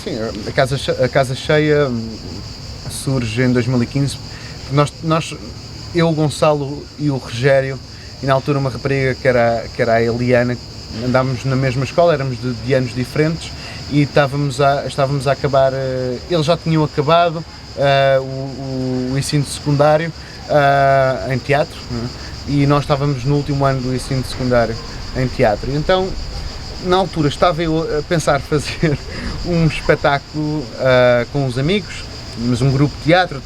Sim, a Casa Cheia surge em 2015. Eu, o Gonçalo e o Rogério, e na altura uma rapariga que era a Eliana, andávamos na mesma escola, éramos de anos diferentes e estávamos a acabar, eles já tinham acabado o ensino secundário em teatro, né? E nós estávamos no último ano do ensino secundário em teatro. Então, na altura, estava eu a pensar fazer um espetáculo com os amigos, mas um grupo de teatro.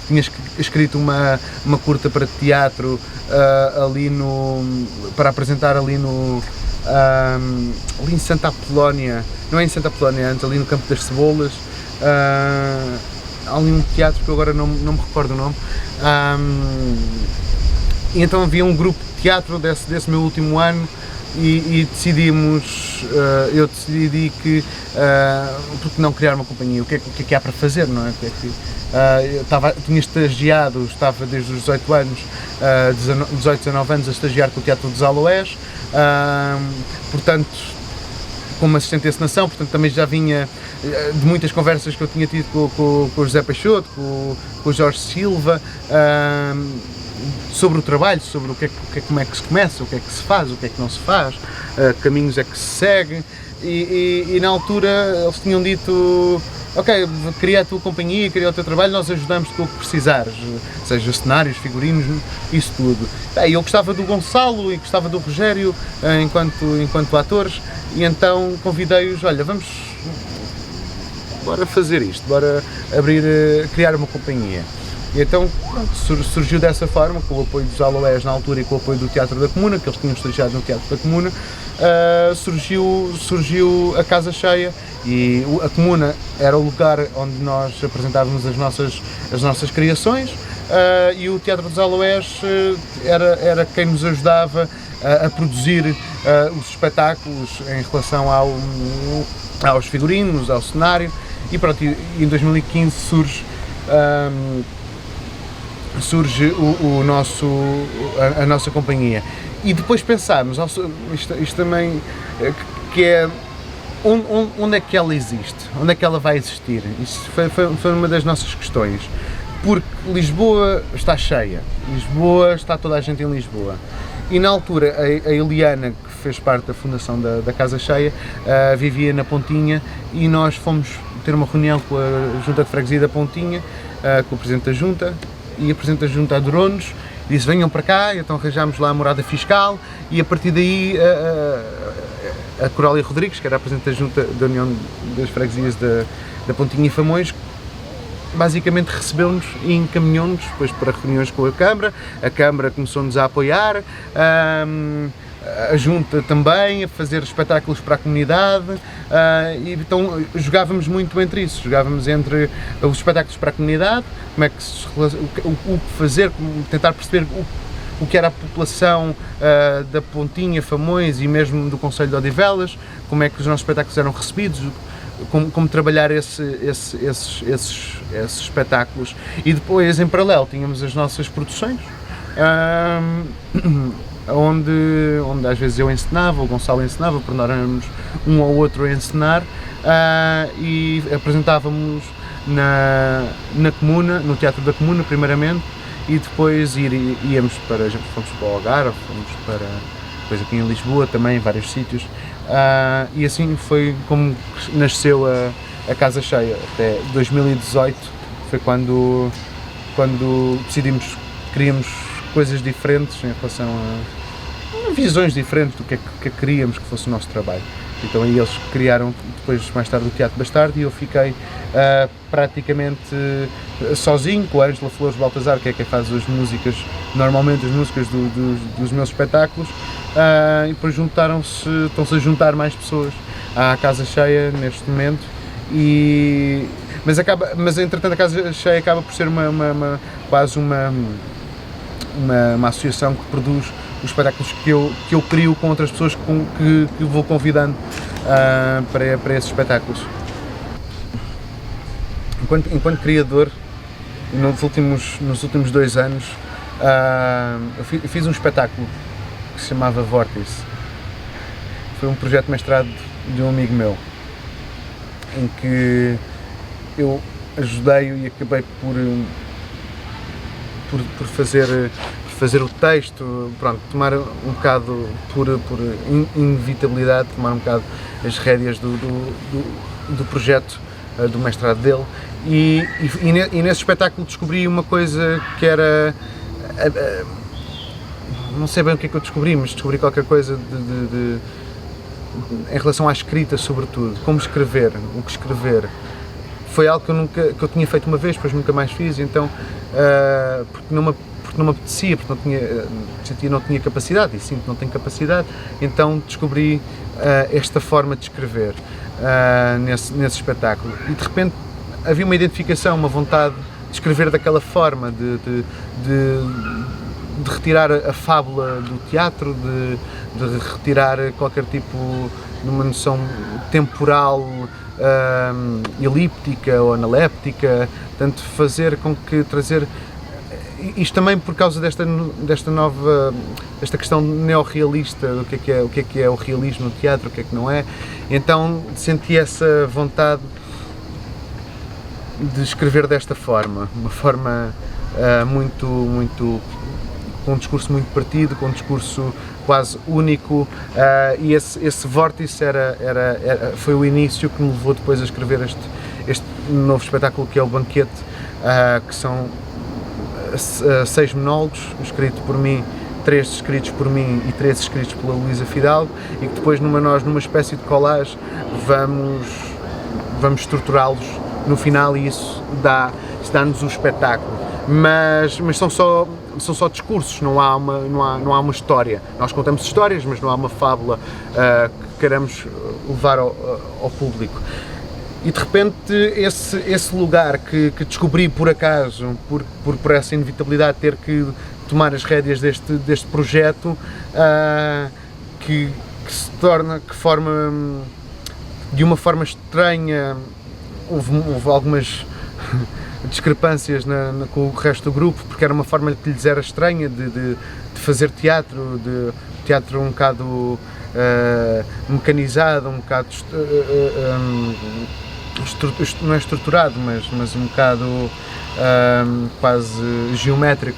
Tinha escrito uma curta para teatro para apresentar ali em Santa Apolónia, não é em Santa Apolónia, antes ali no Campo das Cebolas, há ali um teatro que eu agora não me recordo o nome, e então havia um grupo de teatro desse meu último ano e decidimos, eu decidi que, porque não criar uma companhia, o que é que há para fazer, não é? Eu tinha estagiado, estava desde os 18 anos, 18, 19 anos a estagiar com o Teatro dos Aloés, portanto, como assistente de encenação, portanto também já vinha de muitas conversas que eu tinha tido com o José Peixoto, com o Jorge Silva, sobre o trabalho, sobre como é que se começa, o que é que se faz, o que é que não se faz, caminhos é que se segue, e na altura eles tinham dito: ok, cria a tua companhia, cria o teu trabalho, nós ajudamos-te com o que precisares, seja cenários, figurinos, isso tudo. Eu gostava do Gonçalo e gostava do Rogério enquanto atores, e então convidei-os: olha, bora fazer isto, bora criar uma companhia. E então surgiu dessa forma, com o apoio dos Aloés na altura e com o apoio do Teatro da Comuna, que eles tinham estagiado no Teatro da Comuna, surgiu a Casa Cheia, e a Comuna era o lugar onde nós apresentávamos as nossas criações, e o Teatro dos Aloés era quem nos ajudava a produzir os espetáculos em relação aos figurinos, ao cenário, e pronto, em 2015 surge a nossa companhia. E depois pensámos, isto também, que é onde é que ela existe, onde é que ela vai existir. Isso foi uma das nossas questões, porque Lisboa está cheia, Lisboa está toda a gente em Lisboa. E na altura a Eliana, que fez parte da fundação da Casa Cheia, vivia na Pontinha, e nós fomos ter uma reunião com a Junta de Freguesia da Pontinha, com o Presidente da Junta, e a Presidente da Junta adorou-nos, disse: venham para cá. E então arranjámos lá a morada fiscal, e a partir daí a Corália Rodrigues, que era a Presidente da Junta da União das Freguesias da Pontinha e Famões, basicamente recebeu-nos e encaminhou-nos depois para reuniões com a Câmara começou-nos a apoiar, a Junta também, a fazer espetáculos para a comunidade, e então jogávamos muito entre isso, jogávamos entre os espetáculos para a comunidade, como é que o que fazer, tentar perceber o que era a população da Pontinha, Famões e mesmo do concelho de Odivelas, como é que os nossos espetáculos eram recebidos, como trabalhar esses espetáculos. E depois, em paralelo, tínhamos as nossas produções, onde às vezes eu encenava, o Gonçalo encenava, por nós éramos um ou outro a encenar, e apresentávamos na Comuna, no Teatro da Comuna primeiramente, e depois íamos fomos para o Algarve, depois aqui em Lisboa também, em vários sítios, e assim foi como nasceu a Casa Cheia. Até 2018 foi quando decidimos que queríamos coisas diferentes em relação a visões diferentes do que é que queríamos que fosse o nosso trabalho. Então aí eles criaram depois, mais tarde, o Teatro Bastardo, e eu fiquei praticamente sozinho com a Ângela Flores Baltazar, que é quem faz as músicas, normalmente as músicas dos meus espetáculos, e depois estão-se a juntar mais pessoas à Casa Cheia neste momento, mas entretanto a Casa Cheia acaba por ser quase uma associação que produz os espetáculos que eu crio com outras pessoas que vou convidando para esses espetáculos. Enquanto criador, nos últimos 2 anos, eu fiz um espetáculo que se chamava Vórtice. Foi um projeto de mestrado de um amigo meu. em que eu ajudei-o e acabei por fazer o texto, pronto, tomar um bocado, por inevitabilidade, tomar um bocado as rédeas do projeto, do mestrado dele, e nesse espetáculo descobri uma coisa que era, não sei bem o que é que eu descobri, mas descobri qualquer coisa em relação à escrita, sobretudo, como escrever, o que escrever. Foi algo que eu tinha feito uma vez, depois nunca mais fiz, então, porque não me apetecia, porque não tinha capacidade, e sinto que não tenho capacidade, então descobri esta forma de escrever nesse espetáculo. E de repente havia uma identificação, uma vontade de escrever daquela forma, de retirar a fábula do teatro, de retirar qualquer tipo de uma noção temporal, elíptica ou analéptica, portanto fazer com que trazer isto também por causa desta questão neorrealista, o que é o realismo no teatro, o que é que não é. Então senti essa vontade de escrever desta forma, uma forma com um discurso muito partido, com um discurso quase único, e esse vórtice foi o início que me levou depois a escrever este novo espetáculo, que é o Banquete, que são 6 monólogos, escritos por mim, 3 escritos por mim e 3 escritos pela Luísa Fidalgo, e que depois numa espécie de collage vamos estruturá-los no final, e isso dá-nos o espetáculo. Mas são só discursos, não há uma história. Nós contamos histórias, mas não há uma fábula que queremos levar ao público. E de repente esse lugar que descobri por acaso, por essa inevitabilidade de ter que tomar as rédeas deste projeto, que se torna, que forma, de uma forma estranha, houve algumas discrepâncias com o resto do grupo, porque era uma forma que lhes era estranha de fazer teatro um bocado mecanizado, um bocado não é estruturado, mas um bocado quase geométrico,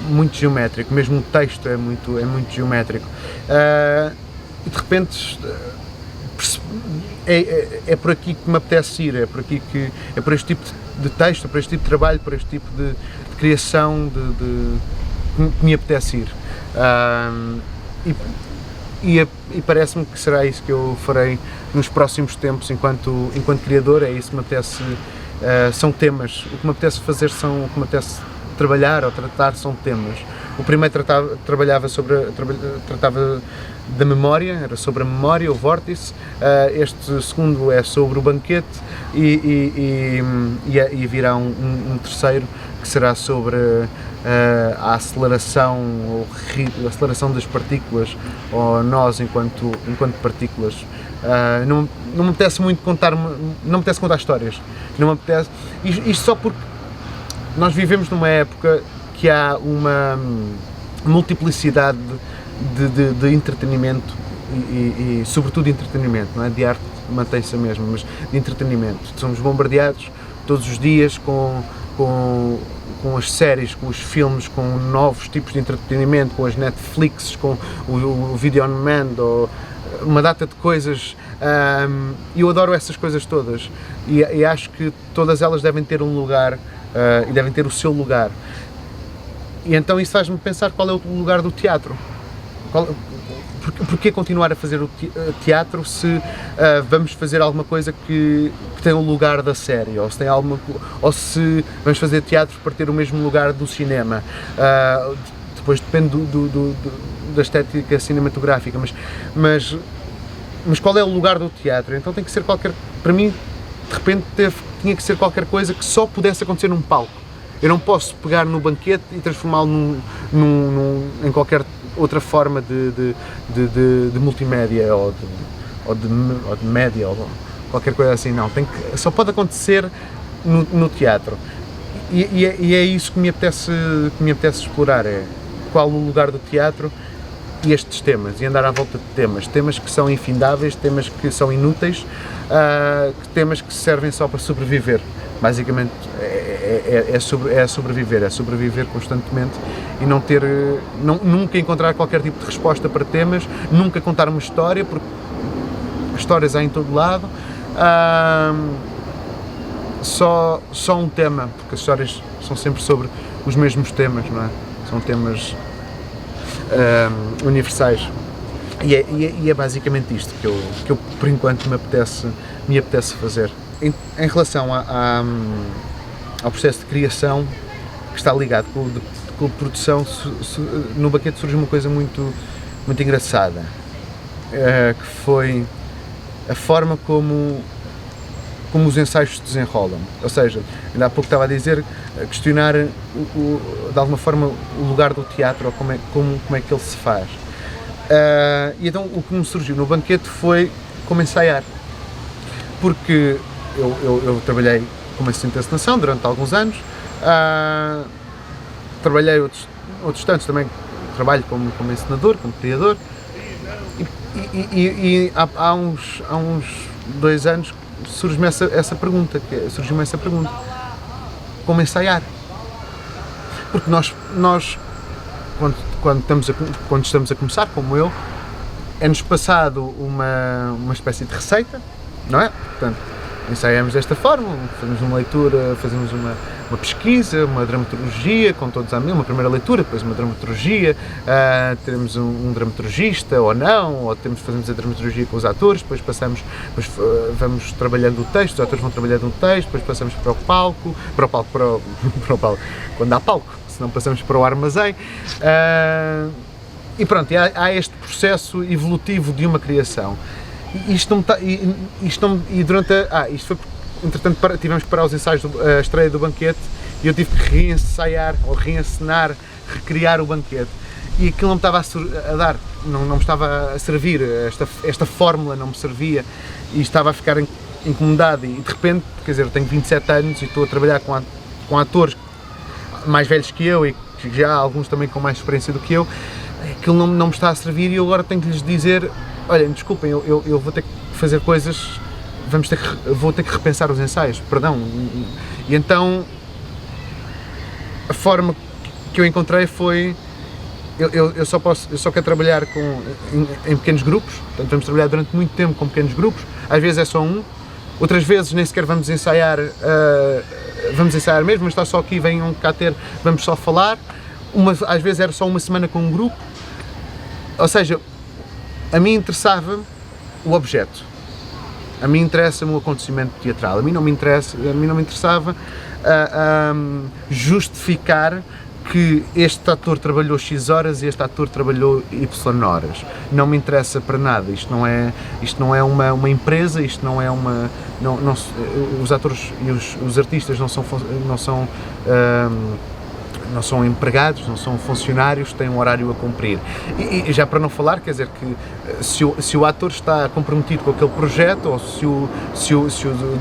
muito geométrico, mesmo o texto é muito geométrico, e de repente é por aqui que me apetece ir, é por este tipo de texto, por este tipo de trabalho, por este tipo de criação que me apetece ir. E parece-me que será isso que eu farei nos próximos tempos enquanto criador. É isso que me apetece, são temas, o que me apetece fazer o que me apetece trabalhar ou tratar são temas. O primeiro tratava da memória, era sobre a memória, o vórtice. Este segundo é sobre o banquete, e virá um terceiro que será sobre a aceleração das partículas, ou nós enquanto partículas. Não me apetece muito contar histórias, não me apetece, isto só porque nós vivemos numa época que há uma multiplicidade de entretenimento e sobretudo de entretenimento, não é? De arte mantém-se a mesma, mas de entretenimento. Somos bombardeados todos os dias com as séries, com os filmes, com novos tipos de entretenimento, com as Netflix, com o video on demand, ou uma data de coisas. Eu adoro essas coisas todas, e acho que todas elas devem ter um lugar, e devem ter o seu lugar. E então isso faz-me pensar qual é o lugar do teatro. Porquê continuar a fazer o teatro se vamos fazer alguma coisa que tem o lugar da série, ou se vamos fazer teatro para ter o mesmo lugar do cinema. Depois depende da estética cinematográfica, mas qual é o lugar do teatro? Então tem que ser para mim, de repente tinha que ser qualquer coisa que só pudesse acontecer num palco. Eu não posso pegar no banquete e transformá-lo em qualquer outra forma de multimédia ou de média, ou qualquer coisa assim. Não, só pode acontecer no teatro. E é isso que me apetece explorar, é qual o lugar do teatro estes temas e andar à volta de temas que são infindáveis, temas que são inúteis, temas que servem só para sobreviver. Basicamente é sobreviver constantemente e não ter, nunca encontrar qualquer tipo de resposta para temas, nunca contar uma história, porque histórias há em todo lado, só um tema, porque as histórias são sempre sobre os mesmos temas, não é? São temas universais. E é basicamente isto que eu por enquanto me apetece fazer. Em relação ao processo de criação que está ligado com a produção, no Banquete surge uma coisa muito engraçada, que foi a forma como os ensaios se desenrolam. Ou seja, ainda há pouco estava a dizer, questionar de alguma forma o lugar do teatro, ou como é que ele se faz. E então o que me surgiu no Banquete foi como ensaiar, porque eu trabalhei como assistente de encenação durante alguns anos, trabalhei outros tantos também, trabalho como encenador, como criador, e há uns 2 anos surgiu-me essa pergunta, como ensaiar? Porque nós quando estamos a começar, como eu, é-nos passado uma espécie de receita, não é? Portanto, ensaiamos desta forma, fazemos uma leitura, fazemos uma pesquisa, uma dramaturgia, com todos à mesma, uma primeira leitura, depois uma dramaturgia, temos um dramaturgista ou não, ou fazemos a dramaturgia com os atores, depois vamos trabalhando o texto, os atores vão trabalhando o texto, depois passamos para o palco, quando há palco, senão passamos para o armazém, e pronto, há este processo evolutivo de uma criação. Isto foi, entretanto, tivemos que parar os ensaios, a estreia do Banquete, e eu tive que reensaiar, ou reencenar, recriar o Banquete. E aquilo não me estava a dar, não me estava a servir, esta fórmula não me servia, e estava a ficar incomodado, e de repente, quer dizer, eu tenho 27 anos e estou a trabalhar com atores mais velhos que eu, e já há alguns também com mais experiência do que eu, aquilo não me está a servir, e eu agora tenho que lhes dizer: olhem, desculpem, eu vou ter que fazer coisas, vou ter que repensar os ensaios, perdão. E então a forma que eu encontrei foi, eu só quero trabalhar em pequenos grupos, portanto vamos trabalhar durante muito tempo com pequenos grupos, às vezes é só um, outras vezes nem sequer vamos ensaiar mesmo, mas está só aqui, venham cá ter, vamos só falar, às vezes era só uma semana com um grupo, ou seja, a mim interessava o objeto, a mim interessa-me o acontecimento teatral, a mim não me interessava justificar que este ator trabalhou X horas e este ator trabalhou Y horas. Não me interessa para nada, isto não é uma empresa, isto não é uma... os atores e os artistas não são empregados, não são funcionários, têm um horário a cumprir. E já para não falar, quer dizer que se o ator está comprometido com aquele projeto, ou se o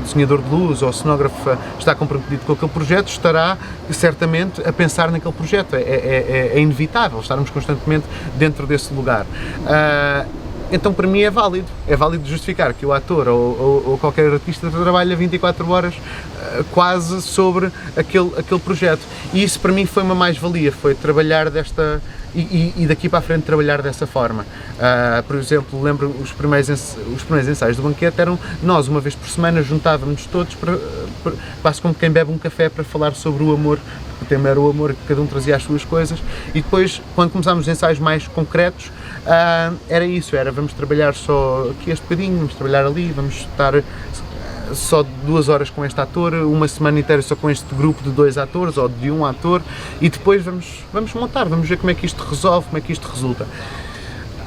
desenhador de luz ou o cenógrafo está comprometido com aquele projeto, estará certamente a pensar naquele projeto. É inevitável estarmos constantemente dentro desse lugar. Então para mim é válido justificar que o ator ou qualquer artista trabalha 24 horas quase sobre aquele projeto, e isso para mim foi uma mais-valia, foi trabalhar e daqui para a frente trabalhar dessa forma. Por exemplo, lembro os primeiros ensaios do Banquete eram nós, uma vez por semana, juntávamos todos, quase como quem bebe um café, para falar sobre o amor. O tema era o amor, cada um trazia as suas coisas, e depois, quando começámos os ensaios mais concretos, era isso, vamos trabalhar só aqui este bocadinho, vamos trabalhar ali, vamos estar só 2 horas com este ator, uma semana inteira só com este grupo de 2 atores, ou de um ator, e depois vamos montar, vamos ver como é que isto resolve, como é que isto resulta.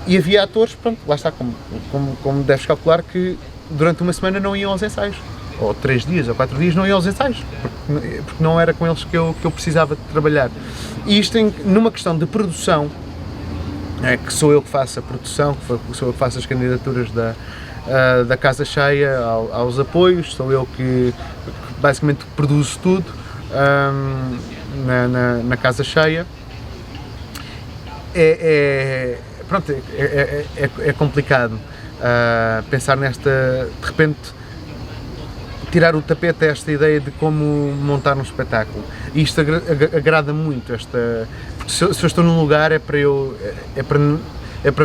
E havia atores, pronto, lá está, como deves calcular, que durante uma semana não iam aos ensaios, ou 3 dias, ou 4 dias não iam aos ensaios, porque não era com eles que eu precisava de trabalhar. E isto numa questão de produção, que sou eu que faço a produção, sou eu que faço as candidaturas da Casa Cheia aos apoios, sou eu que basicamente produzo tudo na Casa Cheia. pronto, é complicado pensar nesta, de repente, tirar o tapete a esta ideia de como montar um espetáculo. E isto agrada muito, porque se eu estou num lugar é para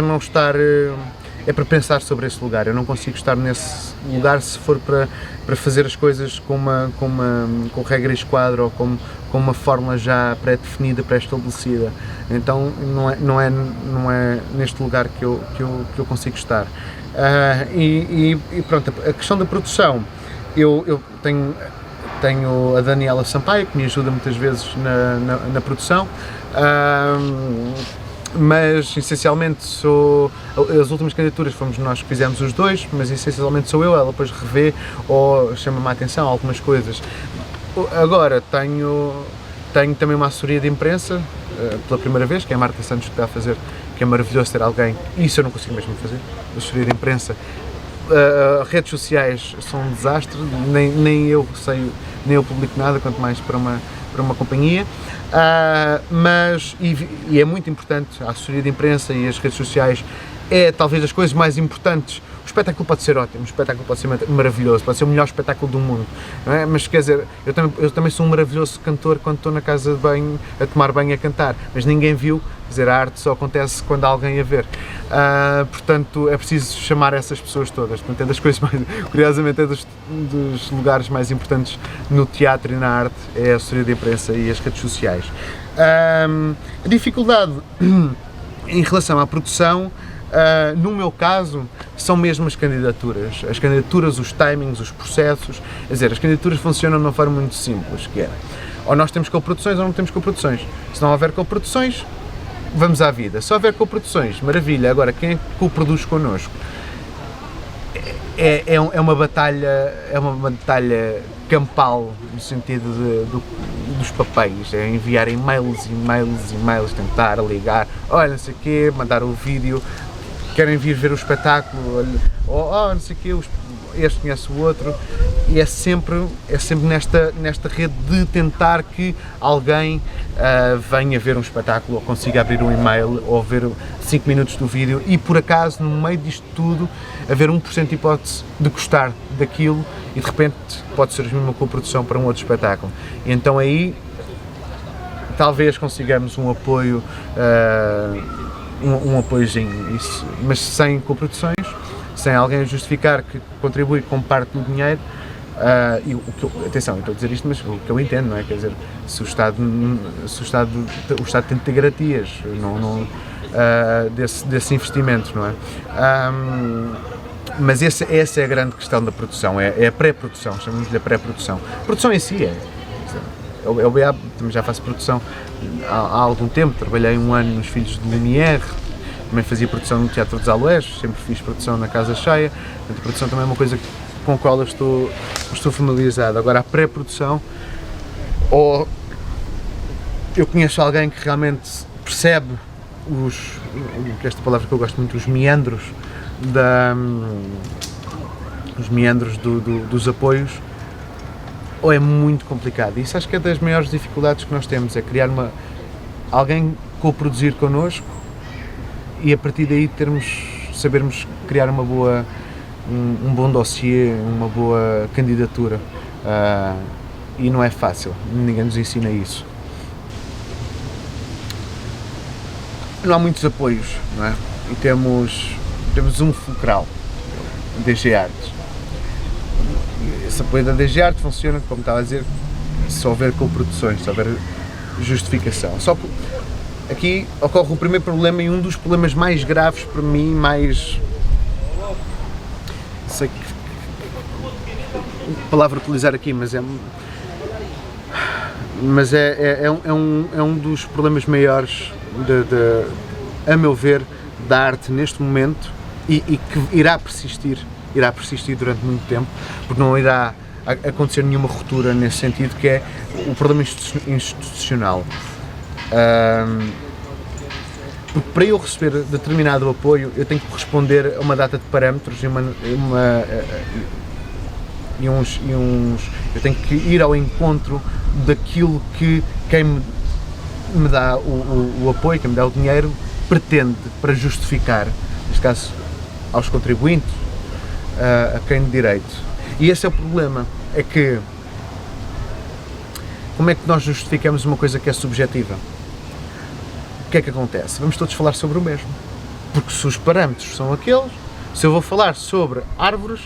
não estar, é para pensar sobre esse lugar. Eu não consigo estar nesse lugar se for para fazer as coisas com regra e esquadro ou com uma fórmula já pré-definida, pré-estabelecida. Então não é neste lugar que eu consigo estar. E pronto, a questão da produção, eu tenho a Daniela Sampaio, que me ajuda muitas vezes na produção, mas essencialmente as últimas candidaturas fomos nós que fizemos os dois, mas essencialmente sou eu, ela depois revê ou chama-me a atenção algumas coisas. Agora tenho também uma assessoria de imprensa, pela primeira vez, que é a Marta Santos que está a fazer, que é maravilhoso ter alguém, isso eu não consigo mesmo fazer, assessoria de imprensa. Redes sociais são um desastre, nem eu publico nada, quanto mais para uma companhia, mas é muito importante a assessoria de imprensa e as redes sociais, é talvez as coisas mais importantes. O espetáculo pode ser ótimo, o espetáculo pode ser maravilhoso, pode ser o melhor espetáculo do mundo, não é? Mas quer dizer, eu também sou um maravilhoso cantor quando estou na casa de banho a tomar banho e a cantar, mas ninguém viu, quer dizer, a arte só acontece quando há alguém a ver. Portanto, é preciso chamar essas pessoas todas. Portanto, é das coisas mais, curiosamente, é dos lugares mais importantes no teatro e na arte, é a assessoria de imprensa e as redes sociais. A dificuldade em relação à produção, no meu caso, são mesmo as candidaturas, os timings, os processos. Quer dizer, as candidaturas funcionam de uma forma muito simples, que é, ou nós temos coproduções ou não temos coproduções. Se não houver coproduções, vamos à vida. Se houver coproduções, maravilha. Agora, quem é que coproduz connosco? É uma batalha campal, no sentido dos papéis, é enviar e-mails, tentar ligar, olha, não sei o quê, mandar o vídeo, querem vir ver o espetáculo, não sei o quê, este conhece o outro, e é sempre nesta rede de tentar que alguém venha ver um espetáculo, ou consiga abrir um e-mail, ou ver 5 minutos do vídeo, e por acaso, no meio disto tudo, haver 1% de hipótese de gostar daquilo, e de repente pode surgir uma coprodução para um outro espetáculo. E então aí, talvez consigamos um apoio, um apoiozinho, isso, mas sem coproduções, sem alguém justificar que contribui com parte do dinheiro, e atenção, eu estou a dizer isto, mas o que eu entendo, não é? Quer dizer, se o Estado tem de ter garantias desse investimento, não é? Mas essa é a grande questão da produção, é a pré-produção, chamamos-lhe a pré-produção. A produção em si eu também já faço produção há algum tempo, trabalhei um ano nos Filhos de Lumière, também fazia produção no Teatro dos Alués, sempre fiz produção na Casa Cheia, portanto, a produção também é uma coisa com a qual eu estou familiarizado. Agora, a pré-produção, ou eu conheço alguém que realmente percebe esta palavra que eu gosto muito, os meandros dos apoios, ou é muito complicado. Isso acho que é das maiores dificuldades que nós temos, é criar alguém co-produzir connosco e a partir daí sabermos criar um bom dossiê, uma boa candidatura, e não é fácil, ninguém nos ensina isso. Não há muitos apoios, não é? E temos um fulcral, DG Artes. Esse apoio da DG Artes funciona, como estava a dizer, se houver coproduções, se houver justificação. Só que aqui ocorre o primeiro problema, e um dos problemas mais graves para mim, sei que palavra utilizar aqui, mas é um dos problemas maiores, a meu ver, da arte neste momento, e que irá persistir durante muito tempo, porque não irá acontecer nenhuma ruptura nesse sentido, que é o problema institucional. Porque para eu receber determinado apoio, eu tenho que corresponder a uma data de parâmetros eu tenho que ir ao encontro daquilo que quem me dá o apoio, quem me dá o dinheiro, pretende para justificar, neste caso aos contribuintes, a quem de direito. E esse é o problema, é que como é que nós justificamos uma coisa que é subjetiva? O que é que acontece? Vamos todos falar sobre o mesmo, porque se os parâmetros são aqueles, se eu vou falar sobre árvores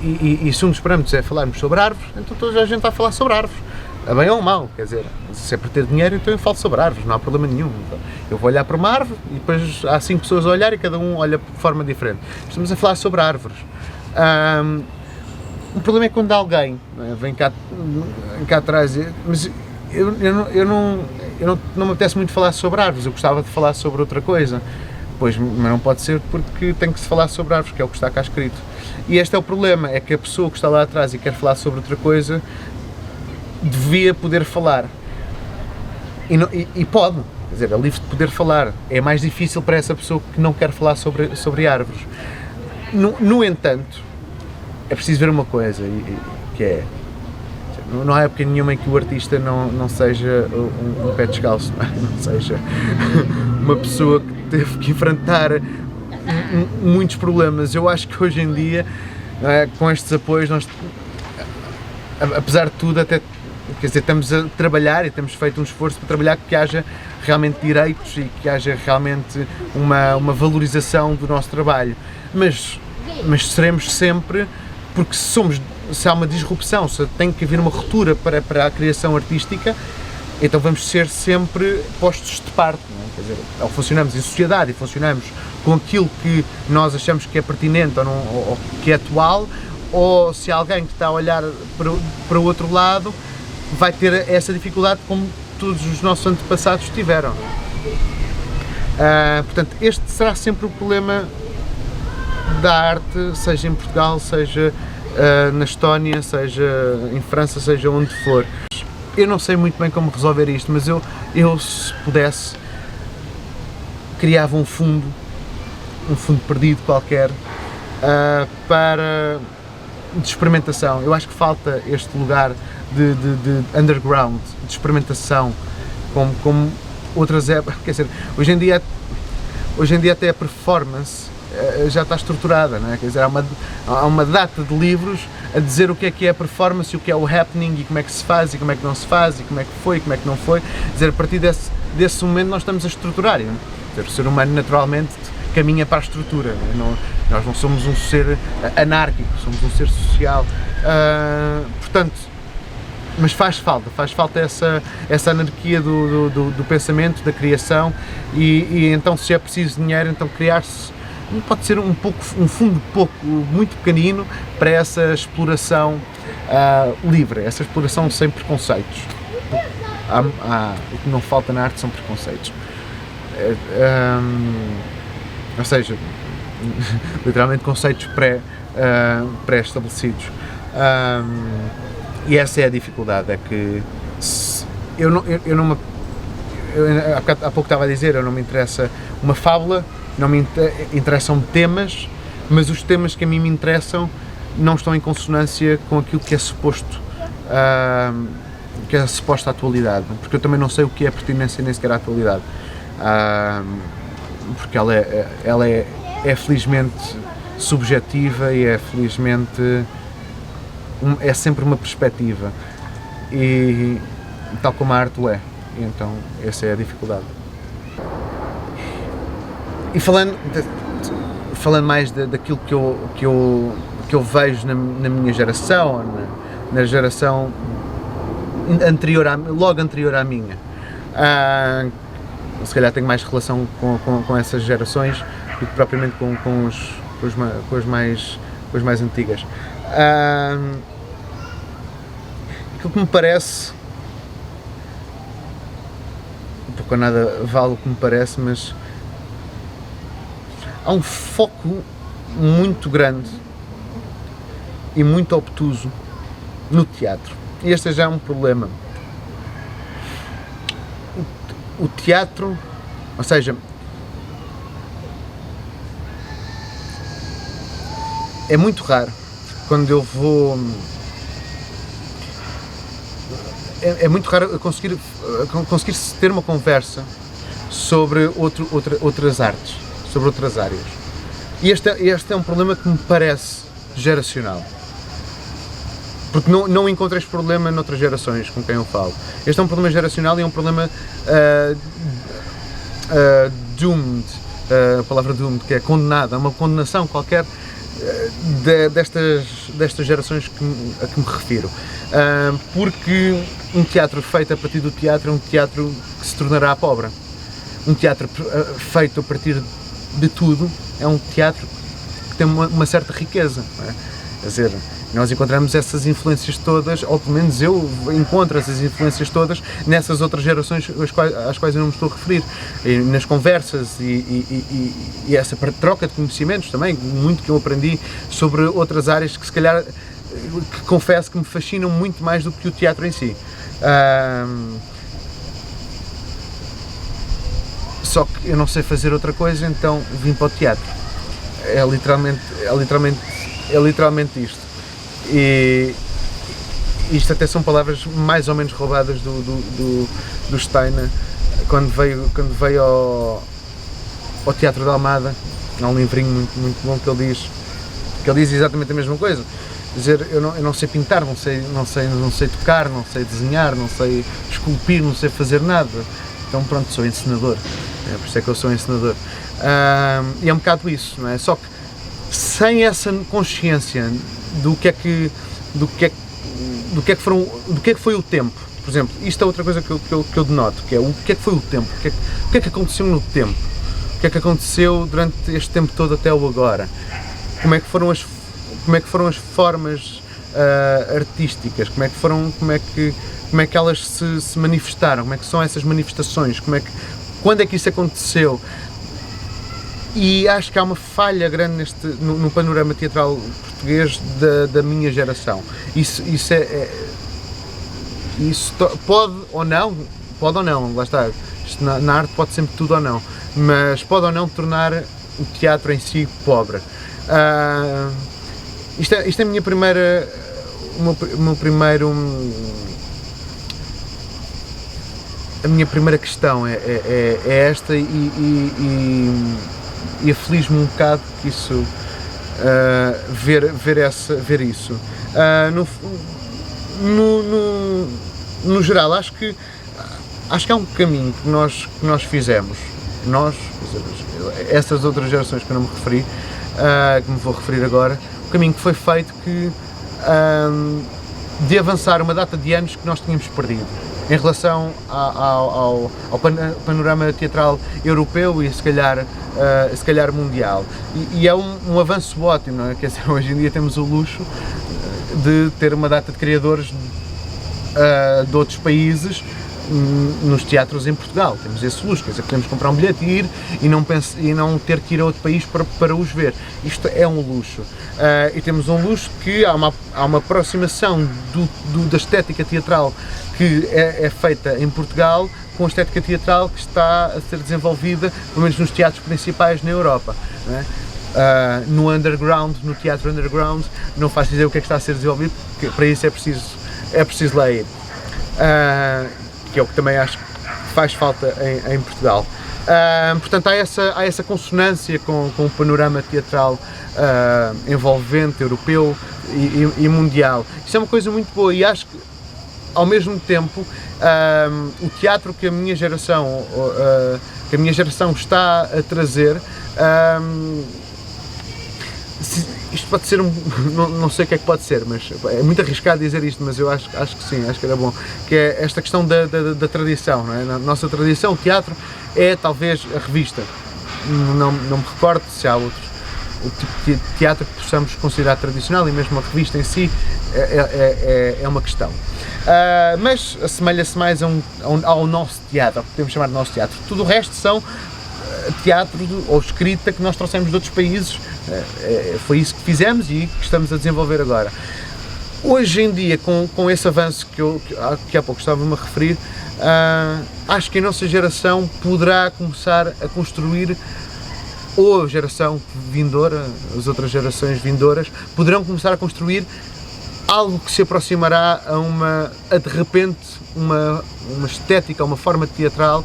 e se um dos parâmetros é falarmos sobre árvores, então toda a gente vai falar sobre árvores, a bem ou mal, quer dizer, se é para ter dinheiro, então eu falo sobre árvores, não há problema nenhum. Eu vou olhar para uma árvore e depois há 5 pessoas a olhar e cada um olha de forma diferente. Estamos a falar sobre árvores. O problema é quando alguém vem cá atrás, mas não me apetece muito falar sobre árvores, eu gostava de falar sobre outra coisa. Pois, mas não pode ser porque tem que se falar sobre árvores, que é o que está cá escrito. E este é o problema, é que a pessoa que está lá atrás e quer falar sobre outra coisa devia poder falar. E pode, quer dizer, é livre de poder falar. É mais difícil para essa pessoa que não quer falar sobre árvores. No entanto, é preciso ver uma coisa, que é, não há época nenhuma em que o artista não seja um pé descalço, não seja uma pessoa que teve que enfrentar muitos problemas. Eu acho que hoje em dia, com estes apoios, nós, apesar de tudo, até, quer dizer, estamos a trabalhar e temos feito um esforço para trabalhar que haja realmente direitos e que haja realmente uma valorização do nosso trabalho. Mas seremos sempre, porque se há uma disrupção, se tem que haver uma ruptura para a criação artística, então vamos ser sempre postos de parte, não é? Quer dizer, ou funcionamos em sociedade e funcionamos com aquilo que nós achamos que é pertinente ou que é atual, ou se alguém que está a olhar para o outro lado vai ter essa dificuldade como todos os nossos antepassados tiveram. Portanto, este será sempre o problema da arte, seja em Portugal, seja na Estónia, seja em França, seja onde for. Eu não sei muito bem como resolver isto, mas eu se pudesse, criava um fundo perdido qualquer de experimentação. Eu acho que falta este lugar de underground, de experimentação, como outras épocas. Quer dizer, hoje em dia até a performance já está estruturada, não é? Quer dizer, há uma data de livros a dizer o que é a performance, o que é o happening e como é que se faz e como é que não se faz e como é que foi e como é que não foi. Quer dizer, a partir desse momento nós estamos a estruturar. Não é? Quer dizer, o ser humano naturalmente caminha para a estrutura. Nós não somos um ser anárquico, somos um ser social. Portanto, mas faz falta essa anarquia do pensamento, da criação e então, se é preciso dinheiro, então criar-se pode ser um fundo muito pequenino para essa exploração livre, essa exploração sem preconceitos. O que não falta na arte são preconceitos. Ou seja, literalmente conceitos pré-estabelecidos. E essa é a dificuldade, é que há pouco estava a dizer, eu não me interessa uma fábula, não me interessam temas, mas os temas que a mim me interessam não estão em consonância com aquilo que é suposto, que é a suposta atualidade, porque eu também não sei o que é pertinência nem sequer à atualidade, porque ela é felizmente subjetiva e é felizmente é sempre uma perspectiva e tal como a arte o é, e então essa é a dificuldade. E falando mais daquilo que eu vejo na minha geração, na geração logo anterior à minha, se calhar tenho mais relação com essas gerações do que propriamente com as mais antigas. Aquilo que me parece, pouco ou nada vale o que me parece, mas há um foco muito grande e muito obtuso no teatro. E este já é um problema. O teatro, ou seja, é muito raro quando eu vou. É muito raro eu conseguir ter uma conversa sobre outras artes, sobre outras áreas. E este é um problema que me parece geracional. Porque não encontro este problema noutras gerações com quem eu falo. Este é um problema geracional e é um problema doomed, a palavra doomed, que é condenada, uma condenação qualquer destas gerações a que me refiro. Porque um teatro feito a partir do teatro é um teatro que se tornará pobre. Um teatro feito a partir de tudo é um teatro que tem uma certa riqueza, não é? Quer dizer, nós encontramos essas influências todas, ou pelo menos eu encontro essas influências todas nessas outras gerações às quais eu não me estou a referir, e nas conversas e essa troca de conhecimentos também, muito que eu aprendi sobre outras áreas que se calhar, que confesso que me fascinam muito mais do que o teatro em si. Só que eu não sei fazer outra coisa, então vim para o teatro. É literalmente isto. E isto até são palavras mais ou menos roubadas do Steiner quando veio ao Teatro da Almada. Há um livrinho muito bom que ele diz exatamente a mesma coisa. Dizer, eu não sei pintar, não sei tocar, não sei desenhar, não sei esculpir, não sei fazer nada. Então pronto, sou encenador. Por isso é que eu sou encenador. E é um bocado isso, não é? Só que sem essa consciência do que foi o tempo. Por exemplo, isto é outra coisa que eu denoto, que é o que é que foi o tempo, o que é que aconteceu no tempo, o que é que aconteceu durante este tempo todo até o agora, como é que foram as formas artísticas, como é que elas se manifestaram, como é que são essas manifestações, quando é que isso aconteceu. E acho que há uma falha grande no panorama teatral português da minha geração. Isso pode ou não, lá está, isto na arte pode sempre tudo ou não, mas pode ou não tornar o teatro em si pobre. Isto é a minha primeira, a minha primeira questão é esta e aflige-me um bocado que isso, ver isso. No geral, acho que há um caminho que nós fizemos, essas outras gerações que eu não me referi, que me vou referir agora, o caminho que foi feito de avançar uma data de anos que nós tínhamos perdido em relação ao panorama teatral europeu e se calhar mundial. E é um avanço ótimo, não é? Quer dizer, hoje em dia temos o luxo de ter uma data de criadores de outros países nos teatros em Portugal. Temos esse luxo, quer dizer, podemos comprar um bilhete e ir e não ter que ir a outro país para os ver. Isto é um luxo. E temos um luxo que há uma aproximação da estética teatral que é feita em Portugal com a estética teatral que está a ser desenvolvida, pelo menos nos teatros principais na Europa. Não é? No underground, no teatro underground, não faço ideia o que é que está a ser desenvolvido, porque para isso é preciso lá ir. Que é o que também acho que faz falta em Portugal. Portanto, há essa consonância com o panorama teatral envolvente, europeu e mundial. Isso é uma coisa muito boa e acho que, ao mesmo tempo, o teatro que a minha geração está a trazer, isto pode ser não sei o que é que pode ser, mas é muito arriscado dizer isto, mas eu acho que sim, acho que era bom, que é esta questão da tradição, não é? Na nossa tradição, o teatro é talvez a revista, não me recordo se há outro o tipo de teatro que possamos considerar tradicional, e mesmo a revista em si é uma questão. Mas assemelha-se mais ao nosso teatro, podemos chamar de nosso teatro. Tudo o resto são teatro ou escrita que nós trouxemos de outros países, foi isso que fizemos e que estamos a desenvolver agora. Hoje em dia, com esse avanço que há pouco estava-me a referir, acho que a nossa geração poderá começar a construir, ou a geração vindoura, as outras gerações vindouras, poderão começar a construir algo que se aproximará a de repente, uma estética, uma forma teatral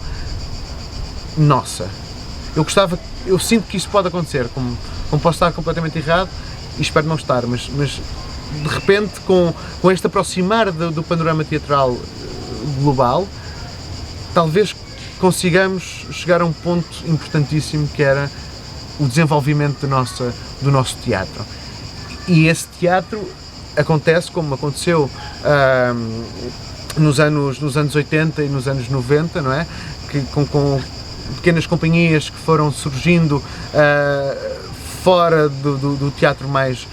nossa. Eu sinto que isso pode acontecer, como posso estar completamente errado e espero não estar, mas de repente com este aproximar do panorama teatral global, talvez consigamos chegar a um ponto importantíssimo que era o desenvolvimento do nosso teatro. E esse teatro acontece como aconteceu nos anos 80 e nos anos 90, não é? Que, com pequenas companhias que foram surgindo fora do teatro mais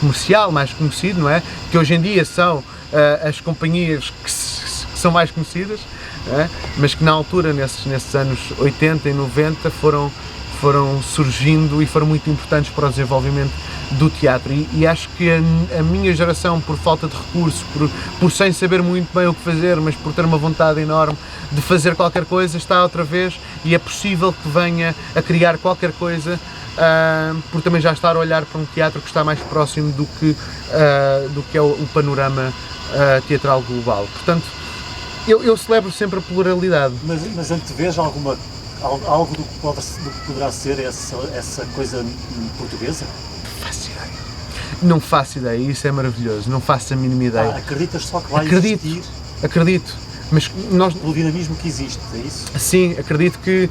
comercial, mais conhecido, não é? Que hoje em dia são as companhias que são mais conhecidas, não é? Mas que na altura, nesses anos 80 e 90, foram surgindo e foram muito importantes para o desenvolvimento do teatro, e acho que a minha geração, por falta de recursos, por sem saber muito bem o que fazer, mas por ter uma vontade enorme de fazer qualquer coisa, está outra vez, e é possível que venha a criar qualquer coisa, por também já estar a olhar para um teatro que está mais próximo do que é o panorama teatral global. Portanto, eu celebro sempre a pluralidade. Mas antevês algo do que poderá ser essa coisa portuguesa? Não faço ideia, isso é maravilhoso, não faço a mínima ideia. Acreditas só que vai existir? Acredito, mas nós... Pelo dinamismo que existe, é isso? Sim, acredito que,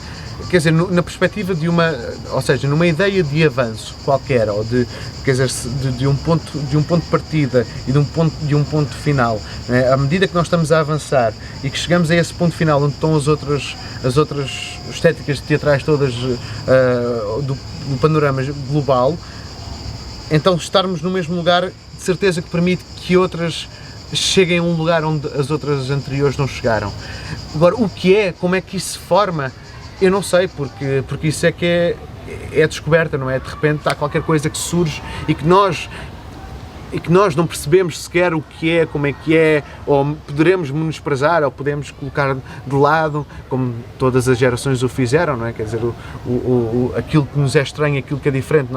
quer dizer, na perspectiva de ou seja, numa ideia de avanço qualquer, ou quer dizer, de um ponto de partida e de um ponto final, né? À medida que nós estamos a avançar e que chegamos a esse ponto final onde estão as outras estéticas teatrais todas do panorama global, então estarmos no mesmo lugar, de certeza que permite que outras cheguem a um lugar onde as outras anteriores não chegaram. Agora, como é que isso se forma, eu não sei, porque isso é que é descoberta, não é? De repente há qualquer coisa que surge e que nós não percebemos sequer o que é, como é que é, ou poderemos menosprezar, ou podemos colocar de lado, como todas as gerações o fizeram, não é? Quer dizer, aquilo que nos é estranho, aquilo que é diferente,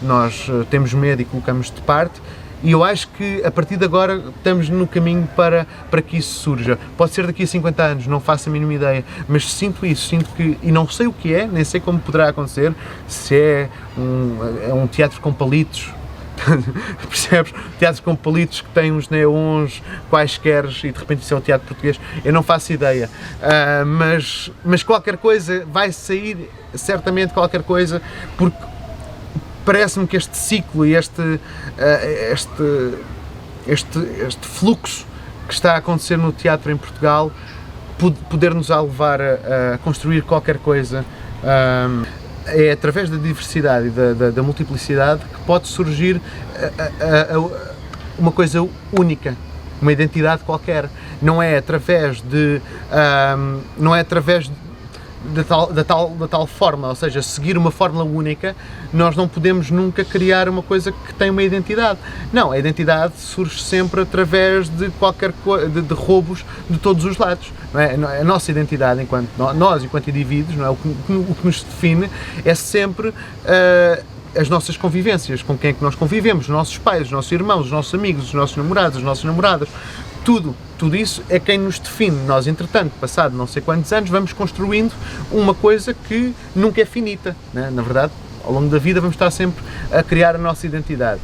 nós temos medo e colocamos de parte, e eu acho que a partir de agora estamos no caminho para que isso surja. Pode ser daqui a 50 anos, não faço a mínima ideia, mas sinto que, e não sei o que é, nem sei como poderá acontecer, se é um teatro com palitos, percebes? Teatros com palitos que têm uns neons quaisquer e de repente isso é um teatro português, eu não faço ideia, mas qualquer coisa vai sair, certamente qualquer coisa, porque parece-me que este ciclo e este fluxo que está a acontecer no teatro em Portugal poder-nos levar a construir qualquer coisa. É através da diversidade e da multiplicidade que pode surgir uma coisa única, uma identidade qualquer. Não é através da tal fórmula, ou seja, seguir uma fórmula única, nós não podemos nunca criar uma coisa que tem uma identidade. Não, a identidade surge sempre através de de roubos de todos os lados. Não é? A nossa identidade, enquanto indivíduos, não é? O que nos define é sempre as nossas convivências, com quem é que nós convivemos, os nossos pais, os nossos irmãos, os nossos amigos, os nossos namorados, as nossas namoradas. Tudo isso é quem nos define. Nós, entretanto, passado não sei quantos anos, vamos construindo uma coisa que nunca é finita, né? Na verdade, ao longo da vida vamos estar sempre a criar a nossa identidade.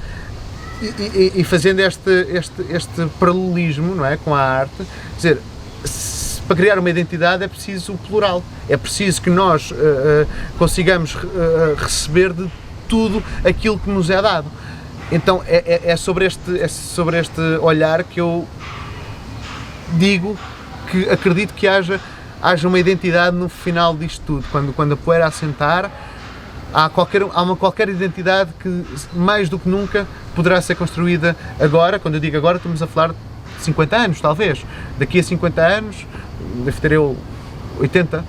E fazendo este paralelismo, não é, com a arte, quer dizer, para criar uma identidade é preciso o plural, é preciso que nós consigamos receber de tudo aquilo que nos é dado. Então é sobre este olhar que eu digo que acredito que haja uma identidade no final disto tudo, quando a poeira assentar, há qualquer identidade que mais do que nunca poderá ser construída agora. Quando eu digo agora, estamos a falar de 50 anos, talvez. Daqui a 50 anos, devo ter eu 80,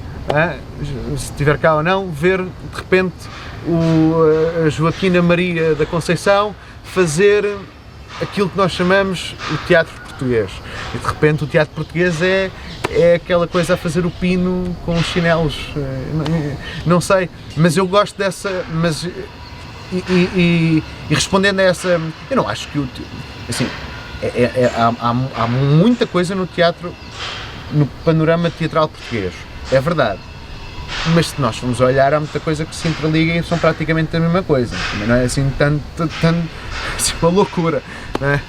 se estiver cá ou não, ver de repente a Joaquina Maria da Conceição fazer aquilo que nós chamamos o teatro português. E de repente o teatro português é aquela coisa a fazer o pino com os chinelos, não sei, mas eu gosto dessa, e respondendo a essa, eu não acho que assim, há muita coisa no teatro, no panorama teatral português, é verdade, Mas se nós formos olhar, há muita coisa que se interliga e são praticamente a mesma coisa. Também não é assim tanto assim, uma loucura, não é?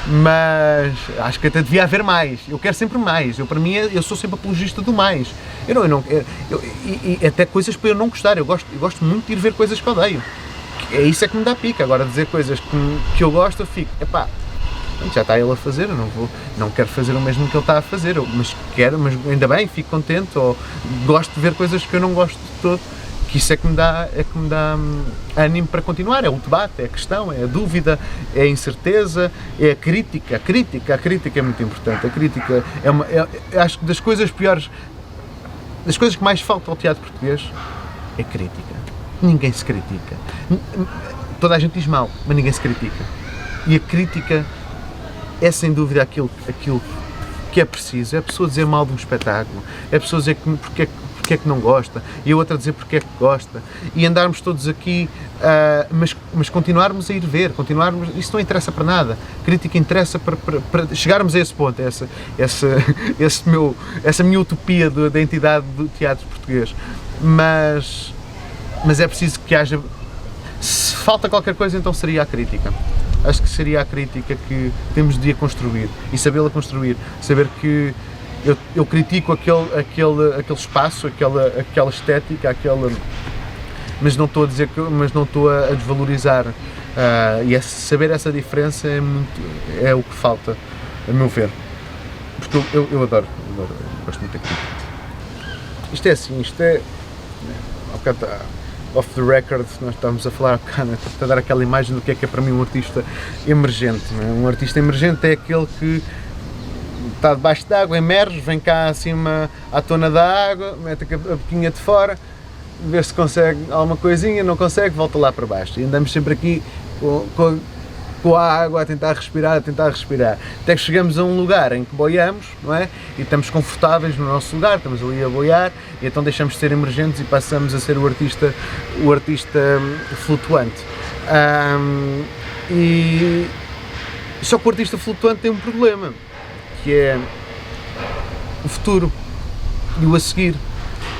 Mas acho que até devia haver mais. Eu quero sempre mais. Para mim, eu sou sempre apologista do mais. E até coisas para eu não gostar. Eu gosto muito de ir ver coisas que odeio. É isso é que me dá pica. Agora, dizer coisas que eu gosto, eu fico, epá, já está ele a fazer, eu não quero fazer o mesmo que ele está a fazer, mas ainda bem, fico contente, ou gosto de ver coisas que eu não gosto de todo, que isso é que me dá ânimo para continuar, é o debate, é a questão, é a dúvida, é a incerteza, é a crítica. A crítica é muito importante, a crítica acho que das coisas piores, das coisas que mais faltam ao teatro português, é crítica. Ninguém se critica. Toda a gente diz mal, mas ninguém se critica. E a crítica é sem dúvida aquilo que é preciso. É a pessoa dizer mal de um espetáculo, é a pessoa dizer porque é que não gosta, e a outra dizer porque é que gosta, e andarmos todos aqui, mas continuarmos a ir ver, isso não interessa para nada. Crítica interessa para chegarmos a esse ponto, essa minha utopia da entidade do teatro português. Mas é preciso que haja. Se falta qualquer coisa, então seria a crítica. Acho que seria a crítica que temos de a construir e sabê-la construir. Saber que eu critico aquele espaço, aquela estética, mas não estou a dizer mas não estou a desvalorizar. E saber essa diferença é o que falta, a meu ver. Porque eu adoro, gosto muito da crítica. Isto é assim, ao bocado, off the record, nós estávamos a falar para dar aquela imagem do que é para mim um artista emergente, não é? Um artista emergente é aquele que está debaixo d'água, emerge, vem cá acima à tona da água, mete a boquinha de fora, vê se consegue alguma coisinha, não consegue, volta lá para baixo. E andamos sempre aqui com a água a tentar respirar, até que chegamos a um lugar em que boiamos, não é? E estamos confortáveis no nosso lugar, estamos ali a boiar, e então deixamos de ser emergentes e passamos a ser o artista flutuante. Só que o artista flutuante tem um problema, que é o futuro e o a seguir.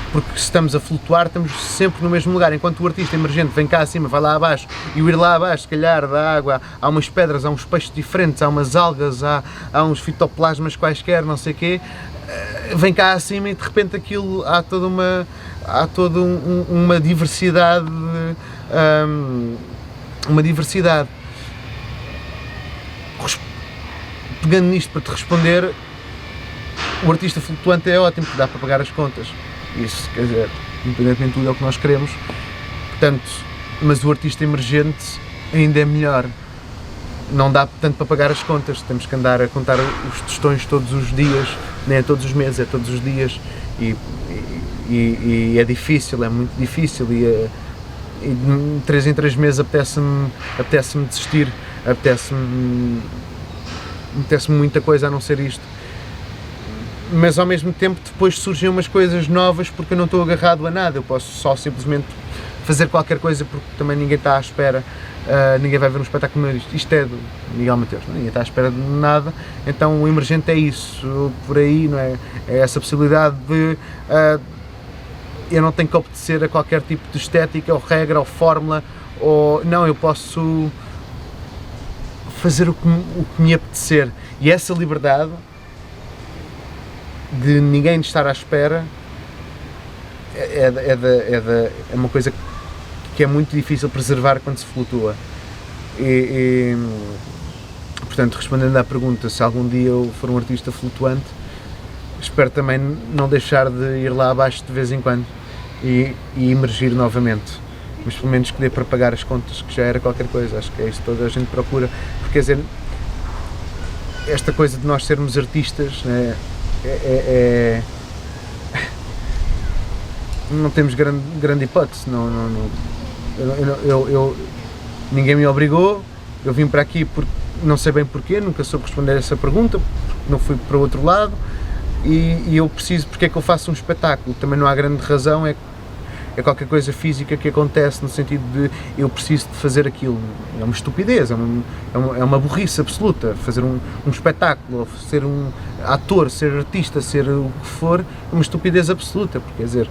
Porque se estamos a flutuar, estamos sempre no mesmo lugar, enquanto o artista emergente vem cá acima, vai lá abaixo, e o ir lá abaixo, se calhar, da água, há umas pedras, há uns peixes diferentes, há umas algas, há uns fitoplasmas quaisquer, não sei o quê, vem cá acima e de repente aquilo, há toda uma diversidade, Pegando nisto para te responder, o artista flutuante é ótimo, porque dá para pagar as contas. Isso, quer dizer, independentemente de tudo é o que nós queremos, portanto, mas o artista emergente ainda é melhor, não dá tanto para pagar as contas, temos que andar a contar os tostões todos os dias, nem é todos os meses, é todos os dias, e é difícil, é muito difícil, e de 3 em 3 meses apetece-me desistir, apetece-me muita coisa a não ser isto. Mas ao mesmo tempo depois surgem umas coisas novas porque eu não estou agarrado a nada, eu posso só simplesmente fazer qualquer coisa porque também ninguém está à espera, ninguém vai ver um espetáculo, isto é do Miguel Mateus, ninguém está à espera de nada, então o emergente é isso, por aí, não é? É essa possibilidade de eu não tenho que obedecer a qualquer tipo de estética ou regra ou fórmula, ou não, eu posso fazer o que me apetecer, e essa liberdade de ninguém estar à espera é uma coisa que é muito difícil preservar quando se flutua. Portanto, respondendo à pergunta, se algum dia eu for um artista flutuante, espero também não deixar de ir lá abaixo de vez em quando e emergir novamente, mas pelo menos que dê para pagar as contas, que já era qualquer coisa. Acho que é isso que toda a gente procura, porque quer dizer, esta coisa de nós sermos artistas, né, não temos grande hipótese, ninguém me obrigou, eu vim para aqui porque não sei bem porquê, nunca soube responder a essa pergunta, não fui para o outro lado, e eu preciso, porque é que eu faço um espetáculo, também não há grande razão, é qualquer coisa física que acontece no sentido de eu preciso de fazer aquilo, é uma estupidez, é uma burrice absoluta, fazer um espetáculo, ser um ator, ser artista, ser o que for, é uma estupidez absoluta, porque quer dizer,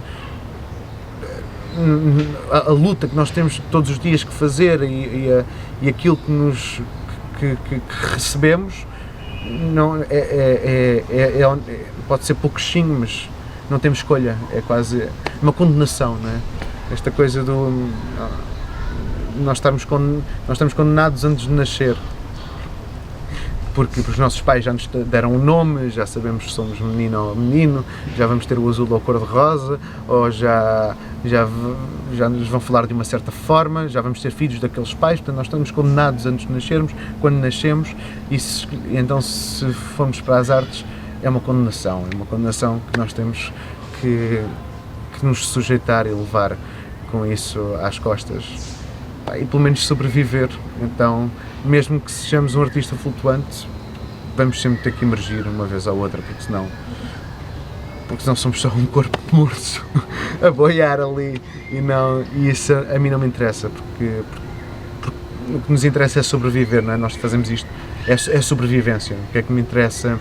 a luta que nós temos todos os dias que fazer e aquilo que recebemos, não, pode ser pouquinho, mas não temos escolha, é quase uma condenação, não é? Esta coisa do nós estamos condenados antes de nascer, porque os nossos pais já nos deram um nome, já sabemos se somos menino ou menino, já vamos ter o azul ou cor-de-rosa, ou já nos vão falar de uma certa forma, já vamos ser filhos daqueles pais, portanto nós estamos condenados antes de nascermos, quando nascemos, então se formos para as artes é uma condenação que nós temos que nos sujeitar e levar com isso às costas. E pelo menos sobreviver. Então, mesmo que sejamos um artista flutuante, vamos sempre ter que emergir uma vez ou outra, porque senão somos só um corpo morto a boiar ali, e isso a mim não me interessa, porque o que nos interessa é sobreviver, não é? Nós fazemos isto, é sobrevivência. O que é que me interessa?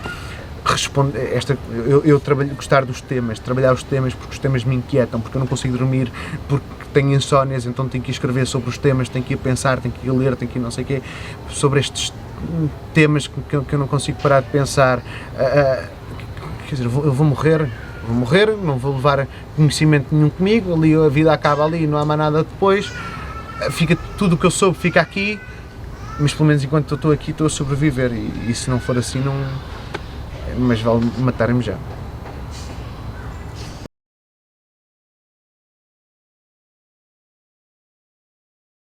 Eu gostar dos temas, trabalhar os temas, porque os temas me inquietam, porque eu não consigo dormir, porque tenho insónias, então tenho que escrever sobre os temas, tenho que ir pensar, tenho que ir ler, tenho que ir não sei o quê, sobre estes temas que eu não consigo parar de pensar. Quer dizer, eu vou morrer, não vou levar conhecimento nenhum comigo, ali a vida acaba ali, não há mais nada depois, fica tudo o que eu soube fica aqui, mas pelo menos enquanto eu estou aqui estou a sobreviver, e se não for assim, não, mas vale matarem-me já.